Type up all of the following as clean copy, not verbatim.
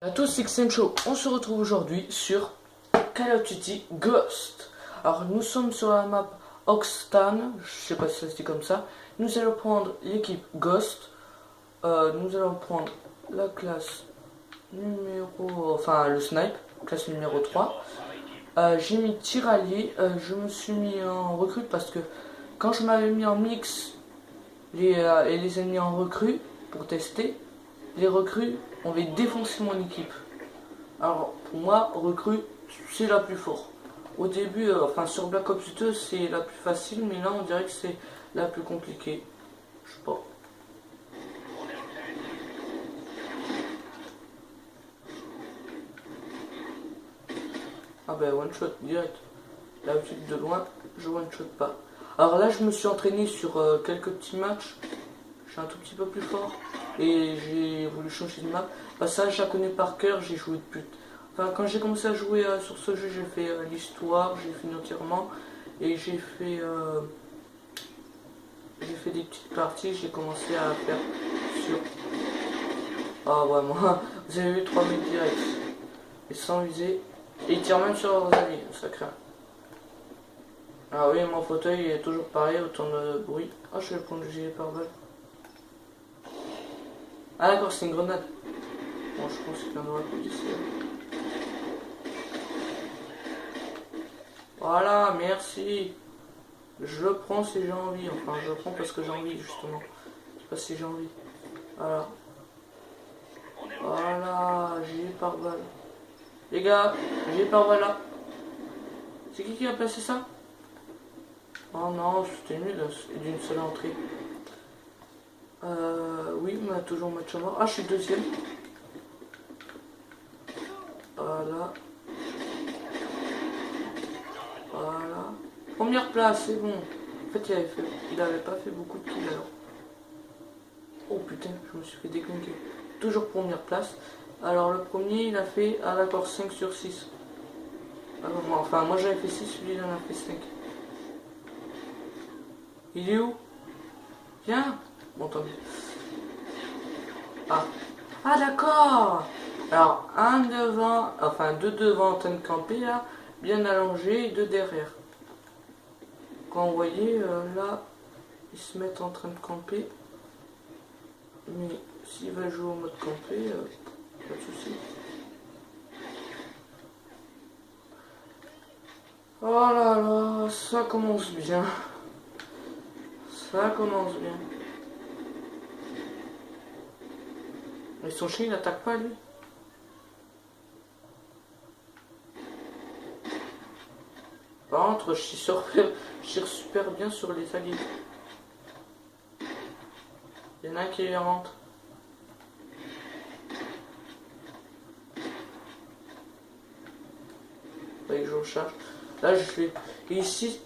À tous, c'est XM Show. On se retrouve aujourd'hui sur Call of Duty Ghost. Alors nous sommes sur la map Oxtan, je sais pas si ça se dit comme ça. Nous allons prendre l'équipe Ghost. Nous allons prendre la classe numéro... Enfin le snipe, classe numéro 3. J'ai mis tiraillier, je me suis mis en recrute parce que quand je m'avais mis en mix et les ennemis en recrue pour tester, les recrues avaient défoncé mon équipe. Alors pour moi, recrue, c'est la plus forte. Au début, enfin sur Black Ops 2, c'est la plus facile, mais là on dirait que c'est la plus compliquée. Je sais pas. Ah ben one shot direct. D'habitude de loin, je one shot pas. Alors là, je me suis entraîné sur quelques petits matchs. Je suis un tout petit peu plus fort. Et j'ai voulu changer de map. Bah ça, je la connais par cœur, j'ai joué de pute. Enfin, quand j'ai commencé à jouer sur ce jeu, j'ai fait l'histoire, j'ai fini entièrement. Et j'ai fait des petites parties, j'ai commencé à faire sur... Ah ouais, moi, vous avez vu 3 mecs directs. Et sans viser. Et ils tirent même sur leurs alliés, ça craint. Ah oui, mon fauteuil est toujours pareil, autant de bruit. Ah, je vais prendre le gilet pare-balles. Ah d'accord, c'est une grenade. Bon, je pense qu'il y en aura plus d'ici. Voilà, merci. Je le prends si j'ai envie. Enfin, je le prends parce que j'ai envie, justement. Je sais pas si j'ai envie. Voilà. Voilà, gilet pare-balles. Les gars, gilet pare-balles là. C'est qui a placé ça? Oh non, c'était nul, d'une seule entrée. Oui, mais toujours match à mort. Ah, je suis deuxième. Voilà. Voilà. Première place, c'est bon. En fait, il avait pas fait beaucoup de kills alors. Oh putain, je me suis fait déglinguer. Toujours première place. Alors, le premier, il a fait, ah d'accord, 5 sur 6. Enfin, moi j'avais fait 6, lui il en a fait 5. Il est où? Viens. Bon, tant pis. Ah. Ah d'accord. Alors, un devant, enfin deux devant en train de camper là, bien allongé, et deux derrière. Quand vous voyez, là, ils se mettent en train de camper. Mais s'il va jouer au mode camper, pas de soucis. Oh là là, ça commence bien. Ça commence bien. Mais son chien, il n'attaque pas lui. Par contre, je tire super bien sur les alliés. Il y en a un qui les rentre. Faudrait que je recharge. Là, je fais. Et ici.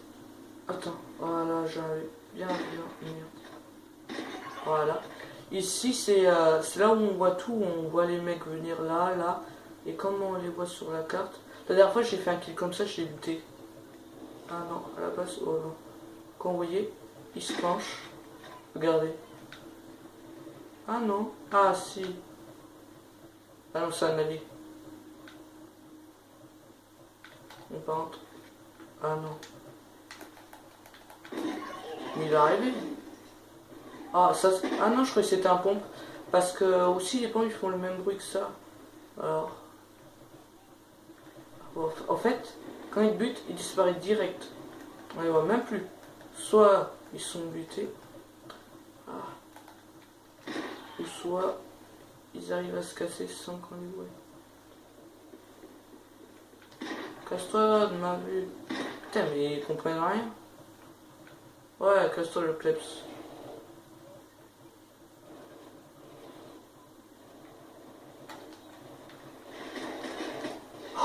Attends. Voilà, j'avais bien. Merde. Voilà. Ici, c'est là où on voit tout. On voit les mecs venir là, là. Et comme on les voit sur la carte. La dernière fois, j'ai fait un kill comme ça, j'ai looté. Ah non, à la base, oh non. Quand vous voyez, il se penche. Regardez. Ah non. Ah si. Ah non, c'est un allié. On rentre. Ah non. Mais il est arrivé. Ah, ça, ah non, je croyais que c'était un pompe. Parce que aussi les pompes ils font le même bruit que ça. Alors. En fait, quand ils butent, ils disparaissent direct. On les voit même plus. Soit ils sont butés. Ah. Ou soit ils arrivent à se casser sans qu'on les voie. Casse-toi de ma vue. Putain, mais ils comprennent rien. Ouais, casse-toi le kleps.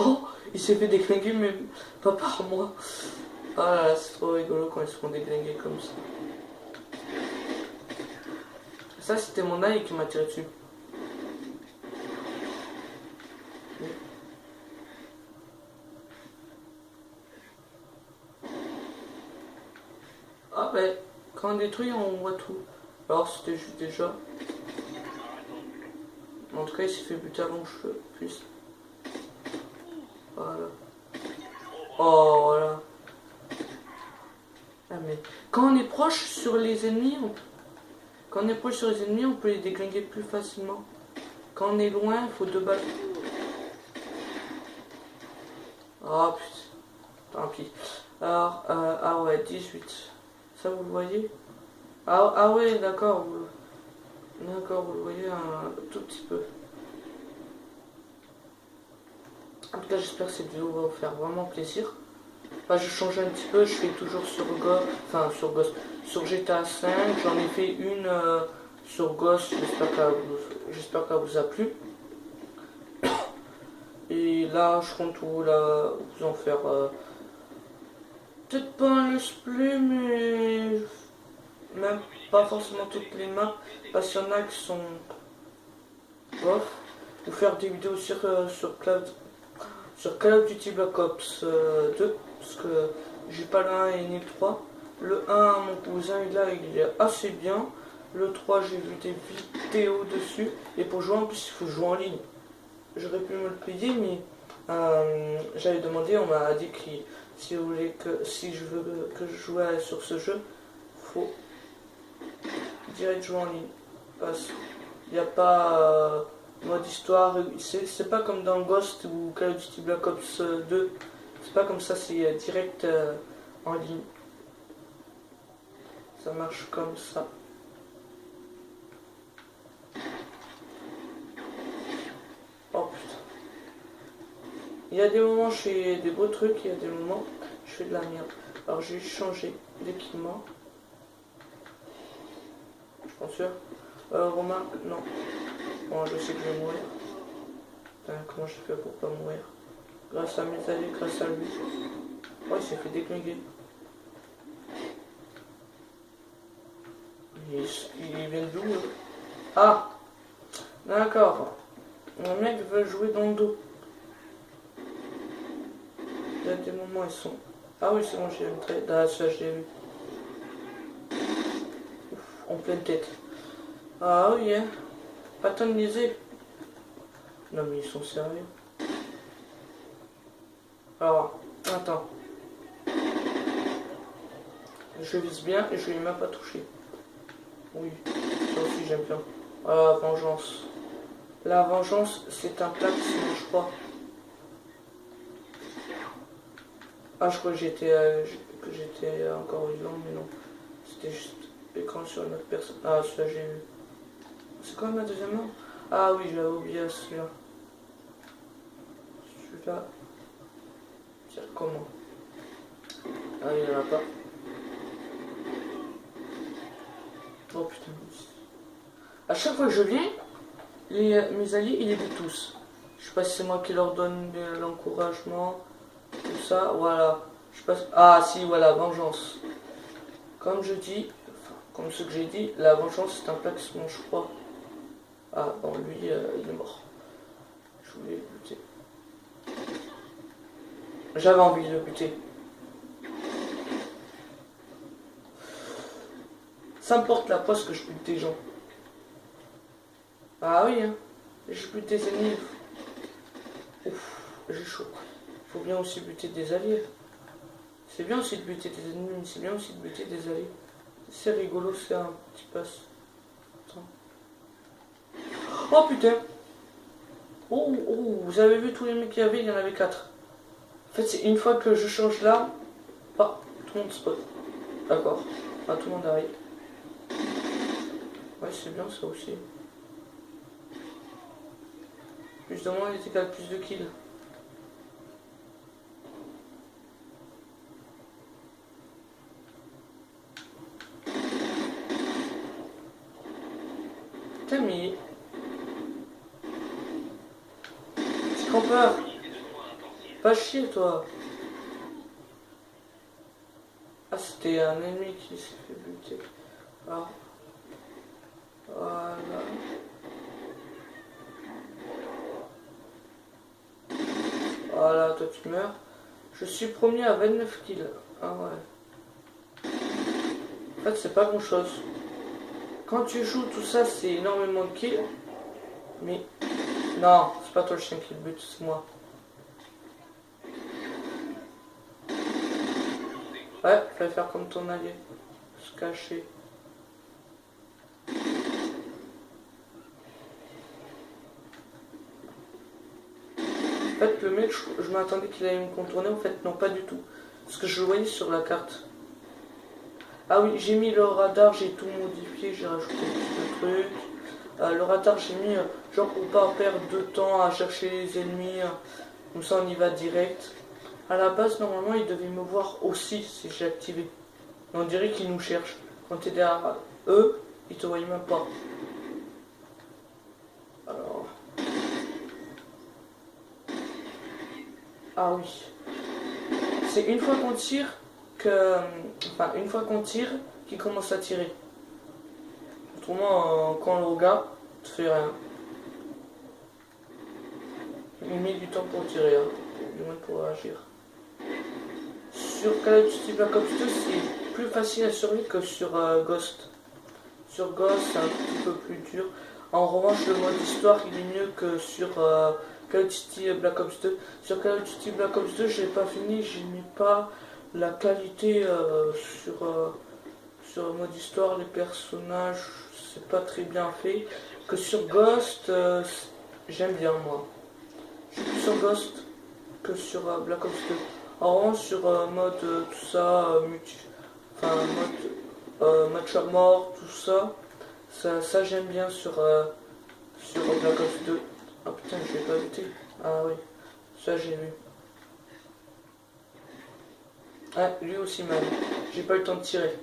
Oh, il s'est fait déglinguer, mais pas par moi. Ah là là, c'est trop rigolo quand ils se font déglinguer comme ça. Ça, c'était mon œil qui m'a tiré dessus. Ah ben, quand on détruit, on voit tout. Alors c'était juste déjà. En tout cas, il s'est fait buter avant que je puisse. Voilà. Oh, voilà. Ah, mais quand on est proche sur les ennemis, quand on est proche sur les ennemis, on peut les déglinguer plus facilement. Quand on est loin, il faut 2 balles. Oh putain, tant pis. Alors, ah ouais, 18. Ça, vous le voyez? Ah ouais, d'accord. D'accord, vous le voyez un tout petit peu. En tout cas, j'espère que cette vidéo va vous faire vraiment plaisir. Enfin, je change un petit peu, je fais toujours sur Ghost, enfin sur Ghost, sur GTA 5, j'en ai fait une sur Ghost, j'espère qu'elle vous a plu. Et là, je compte vous en faire peut-être pas un let's play, mais même pas forcément toutes les maps, parce qu'il y en a qui sont bof. Vous faire des vidéos sur Call of Duty Black Ops 2, parce que j'ai pas le 1 et ni le 3. Le 1, mon cousin il est assez bien. Le 3, j'ai vu des vidéos dessus. Et pour jouer en plus, il faut jouer en ligne. J'aurais pu me le payer, mais j'avais demandé, on m'a dit que si vous voulez si je veux que je joue sur ce jeu, faut direct jouer en ligne. Parce qu'il n'y a pas mode histoire, c'est pas comme dans Ghost ou Call of Duty Black Ops 2, c'est pas comme ça, c'est direct en ligne. Ça marche comme ça. Oh putain. Il y a des moments je fais des beaux trucs, il y a des moments je fais de la merde. Alors j'ai changé d'équipement. Je pense sûr. Remarque, non. Bon, je sais que je vais mourir. Putain, comment j'ai fait pour pas mourir? Grâce à mes alliés, grâce à lui. Oh, il s'est fait déglinguer. Il vient d'où? Ah! D'accord. Le mec veut jouer dans le dos. Il y a des moments, ils sont... Ah oui, c'est bon, j'ai une traite. Ah, ça, je l'ai vu. Ouf, en pleine tête. Ah oui, hein. Pas tant de niaiser. Non, mais ils sont sérieux. Alors, attends. Je vise bien et je lui ai même pas touché. Oui, ça aussi j'aime bien. Ah, vengeance. La vengeance, c'est un plat qui se mange pas. Ah, je crois que j'étais encore vivant, mais non. C'était juste écran sur une autre personne. Ah, celui-là j'ai eu. C'est quoi ma deuxième arme? Ah oui, j'avais oublié celui-là. Celui-là. Tiens, comment? Ah, il n'y en a pas. Oh putain. À chaque fois que je viens, mes alliés, ils les butent tous. Je sais pas si c'est moi qui leur donne l'encouragement. Tout ça, voilà. Je sais pas si... Ah si, voilà, vengeance. Comme je dis, enfin, comme ce que j'ai dit, la vengeance c'est un plat qui se mange froid. Ah, bon, lui, il est mort. Je voulais le buter. J'avais envie de le buter. Ça me porte la poisse que je bute des gens. Ah oui, hein. Je bute des ennemis. Ouf, j'ai chaud. Faut bien aussi buter des alliés. C'est bien aussi de buter des ennemis, mais c'est bien aussi de buter des alliés. C'est rigolo, c'est un petit passe. Attends. Oh putain. Oh, vous avez vu tous les mecs qu'il y avait, il y en avait 4. En fait, c'est une fois que je change l'arme, ah, tout le monde spot. D'accord. Ah, tout le monde arrive. Ouais, c'est bien ça aussi. Plus de moins, il était qu'à plus de kills. Putain, mais... C'est campeur. Pas chier, toi. Ah, c'était un ennemi qui s'est fait buter. Alors... Voilà. Voilà, toi tu meurs. Je suis premier à 29 kills. Ah ouais. En fait, c'est pas grand chose. Quand tu joues tout ça, c'est énormément de kills. Mais Non, c'est pas toi le chien qui le bute, c'est moi. Ouais, fallait faire comme ton allié. Se cacher. En fait, le mec, je m'attendais qu'il allait me contourner. En fait, non, pas du tout. Parce que je le voyais sur la carte. Ah oui, j'ai mis le radar, j'ai tout modifié, j'ai rajouté plus de trucs. Le radar, j'ai mis, genre pour pas perdre de temps à chercher les ennemis. Comme ça, on y va direct. À la base, normalement, il devait me voir aussi si j'ai activé. Mais on dirait qu'il nous cherche. Quand t'es derrière eux, ils te voient même pas. Alors... Ah oui. C'est une fois qu'on tire que... Enfin, une fois qu'on tire, qu'il commence à tirer. Autrement, quand on le regarde, tu fais rien. Il met du temps pour tirer, hein. Du moins pour agir. Sur Call of Duty Black Ops 2, c'est plus facile à survivre que sur Ghost. Sur Ghost, c'est un petit peu plus dur. En revanche, le mode histoire, il est mieux que sur Call of Duty Black Ops 2. Sur Call of Duty Black Ops 2, j'ai pas fini, j'ai mis pas la qualité sur le mode histoire, les personnages, c'est pas très bien fait. Que sur Ghost, j'aime bien moi. Je suis plus sur Ghost que sur Black Ops 2. En revanche, sur mode tout ça, enfin match à mort, tout ça, ça j'aime bien sur Black Ops 2. Ah putain, je l'ai pas buté. Ah oui, ça j'ai vu. Ah, lui aussi mal. J'ai pas eu le temps de tirer.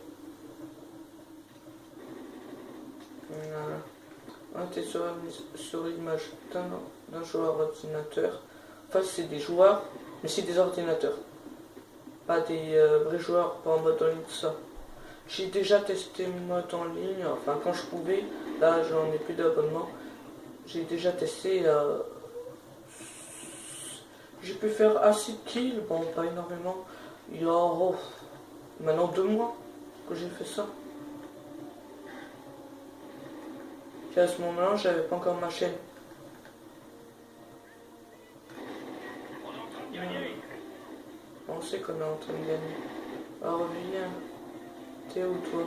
Voilà. On était sur l'image d'un joueur ordinateur. Enfin, c'est des joueurs, mais c'est des ordinateurs. Pas des vrais joueurs, pas en mode en ligne, tout ça. J'ai déjà testé le mode en ligne, enfin quand je pouvais, là j'en ai plus d'abonnement. J'ai déjà testé, j'ai pu faire assez de kills, bon pas énormément. Il y a maintenant 2 mois que j'ai fait ça. Et à ce moment-là, j'avais pas encore ma chaîne. On sait qu'on est en train de gagner. Alors viens. T'es où toi?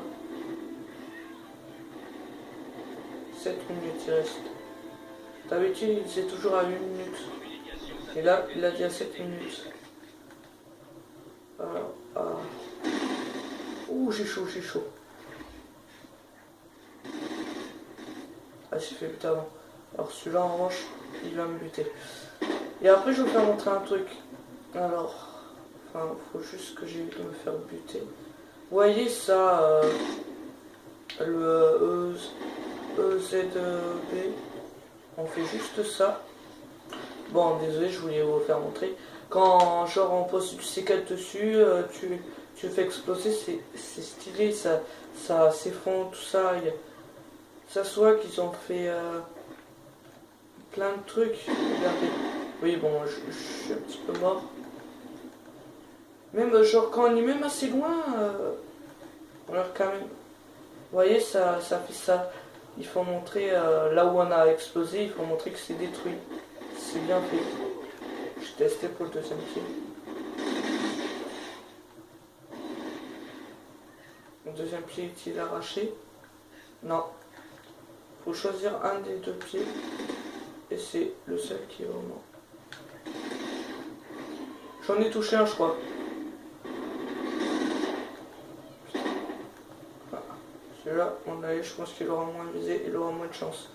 7 minutes il reste. D'habitude il disait toujours à 1 minute. Et là il a dit à 7 minutes. Alors, ouh j'ai chaud, j'ai chaud. Ah j'ai fait buter avant. Alors celui-là en revanche il va me buter. Et après je vais vous faire montrer un truc. Alors, enfin faut juste que j'évite de me faire buter. Vous voyez ça, le EZB, on fait juste ça. Bon, désolé, je voulais vous faire montrer. Quand genre on pose du C4 dessus, tu le fais exploser, c'est stylé, ça s'effondre, tout ça. Ça se voit qu'ils ont fait plein de trucs. Regardez. Oui, bon, je suis un petit peu mort. Même genre quand on est même assez loin, alors quand même. Vous voyez, ça fait ça. Il faut montrer là où on a explosé, il faut montrer que c'est détruit. C'est bien fait. J'ai testé pour le deuxième pied. Le deuxième pied est-il arraché? Non. Faut choisir un des 2 pieds. Et c'est le seul qui est vraiment. J'en ai touché un, je crois. Celui-là, on a, je pense qu'il aura moins visé, il aura moins de chance.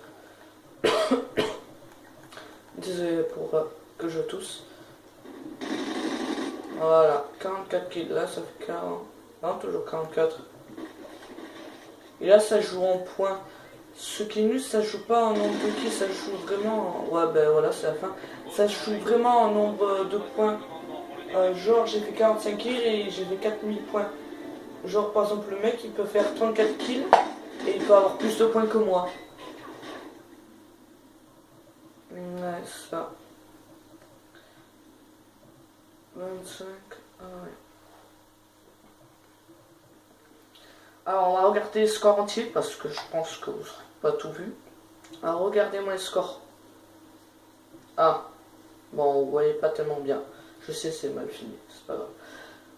Désolé pour que je tousse. Voilà, 44 kills, là ça fait 40. Non, toujours 44. Et là ça joue en points. Ce qui est nul, ça joue pas en nombre de kills, ça joue vraiment en... Ouais ben voilà, c'est la fin. Ça joue vraiment en nombre de points. Genre j'ai fait 45 kills et j'ai fait 4000 points. Genre par exemple le mec il peut faire 34 kills et il peut avoir plus de points que moi. Ouais, ça. 25. Ah ouais. Alors on va regarder les scores entiers parce que je pense que vous n'aurez pas tout vu. Alors regardez-moi les scores. Ah, bon, vous voyez pas tellement bien. Je sais, c'est mal filmé, c'est pas grave.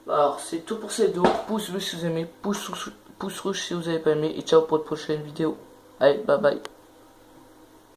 Alors, c'est tout pour cette vidéo. Pouce bleu si vous aimez, pouce rouge si vous avez pas aimé. Et ciao pour la prochaine vidéo. Allez, bye bye.